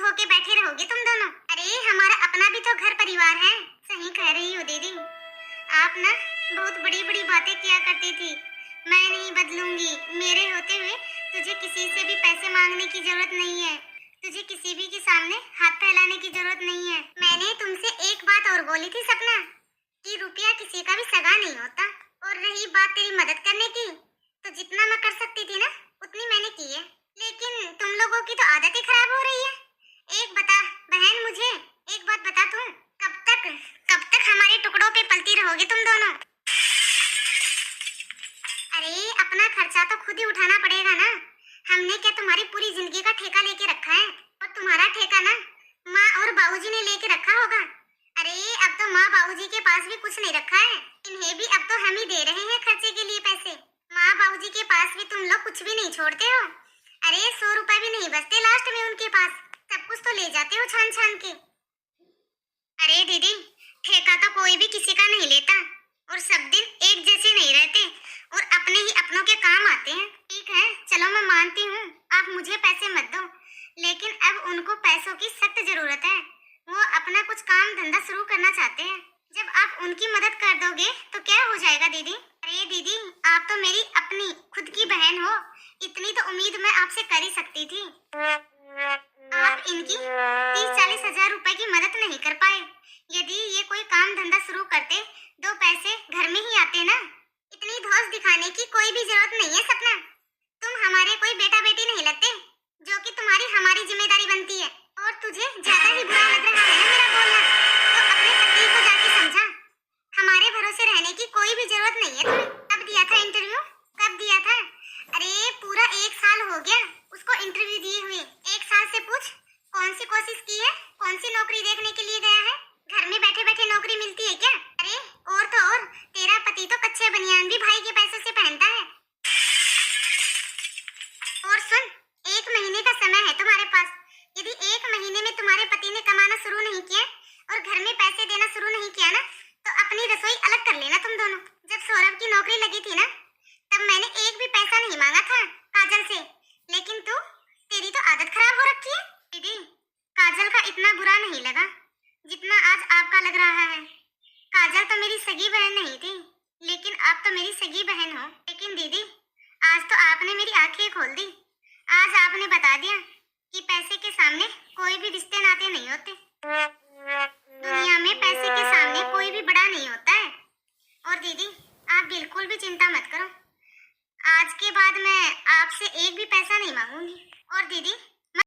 होके बैठे रहोगे तुम दोनों? अरे हमारा अपना भी तो घर परिवार है। सही कह रही हो दीदी, आप ना बहुत बड़ी बड़ी बातें किया करती थी। मैं नहीं बदलूंगी, मेरे होते हुए तुझे किसी से भी पैसे मांगने की जरूरत नहीं है, तुझे किसी भी के सामने हाथ फैलाने की जरूरत नहीं है। मैंने तुमसे एक बात और बोली थी सपना, कि रुपया किसी का भी सगा नहीं होता। और रही बात तेरी मदद करने की, तो जितना मैं कर सकती थी ना उतनी मैंने की है। लेकिन तुम लोगों की तो आदत ही खराब हो रही है। एक बता बहन, मुझे एक बात बता, तुम कब तक हमारे टुकड़ों पे पलती रहोगे तुम दोनों? अरे अपना खर्चा तो खुद ही उठाना पड़ेगा ना। हमने क्या तुम्हारी पूरी जिंदगी का ठेका लेके रखा है? और तुम्हारा ठेका ना माँ और बाबूजी ने लेके रखा होगा। अरे अब तो माँ बाबूजी के पास भी कुछ नहीं रखा है, इन्हें भी अब तो हम ही दे रहे हैं खर्चे के लिए पैसे। माँ बाबूजी के पास भी तुम लोग कुछ भी नहीं छोड़ते हो। अरे 100 रुपए भी नहीं बचते लास्ट में उनके पास, सब कुछ तो ले जाते हो छान छान के। अरे दीदी, ठेका तो कोई भी किसी का नहीं लेता, और सब दिन एक जैसे नहीं रहते, और अपने ही अपनों के काम आते हैं। ठीक है चलो मैं मानती हूँ आप मुझे पैसे मत दो, लेकिन अब उनको पैसों की सख्त जरूरत है। वो अपना कुछ काम धंधा शुरू करना चाहते हैं। जब आप उनकी मदद कर दोगे तो क्या हो जाएगा दीदी? अरे दीदी, आप तो मेरी अपनी खुद की बहन हो, इतनी तो उम्मीद मैं आपसे कर ही सकती थी। आप इनकी 30-40 हजार रुपए की मदद नहीं कर पाए। यदि ये कोई काम धंधा शुरू करते, दो पैसे घर में ही आते ना। इतनी धौंस दिखाने की कोई भी जरूरत नहीं है सपना। तुम हमारे कोई बेटा बेटी नहीं लगते, जो कि तुम्हारी हमारी जिम्मेदारी बनती है। और तुझे ज्यादा ही बुरा लग रहा है ना मेरा बोलना, तो अपने पति को जाके समझा। हमारे भरोसे रहने की कोई भी जरूरत नहीं है तुम्हें। कब दिया था इंटरव्यू? कब दिया था? अरे पूरा 1 साल हो गया उसको इंटरव्यू दिए हुए। 1 साल से पूछ कौन सी कोशिश की है, कौन सी नौकरी देखने के लिए गया है? घर में बैठे बैठे नौकरी मिलती है क्या? अरे और तो और तेरा पति तो कच्चे बनियान भी भाई के पैसों से पहनता है। और सुन, 1 महीने का समय है तुम्हारे पास। यदि 1 महीने में तुम्हारे पति ने कमाना शुरू नहीं किया और घर में पैसे देना शुरू नहीं किया ना, तो अपनी रसोई अलग कर लेना तुम दोनों। जब सौरभ की नौकरी लगी थी ना, तब मैंने एक भी पैसा नहीं मांगा था काजल से, लेकिन तेरी तो आदत खराब हो रखी है। दीदी, काजल का इतना बुरा नहीं लगा जितना आज आपका लग रहा है। काजल तो मेरी सगी बहन नहीं थी, लेकिन आप तो मेरी सगी बहन हो। लेकिन दीदी, आज तो आपने मेरी आंखें खोल दी। आज आपने बता दिया कि पैसे के सामने कोई भी रिश्ते नाते नहीं होते। दुनिया में पैसे के सामने कोई भी बड़ा नहीं होता है। और दीदी, आप बिल्कुल भी चिंता मत करो, आज के बाद मैं आपसे एक भी पैसा नहीं मांगूंगी। और दीदी,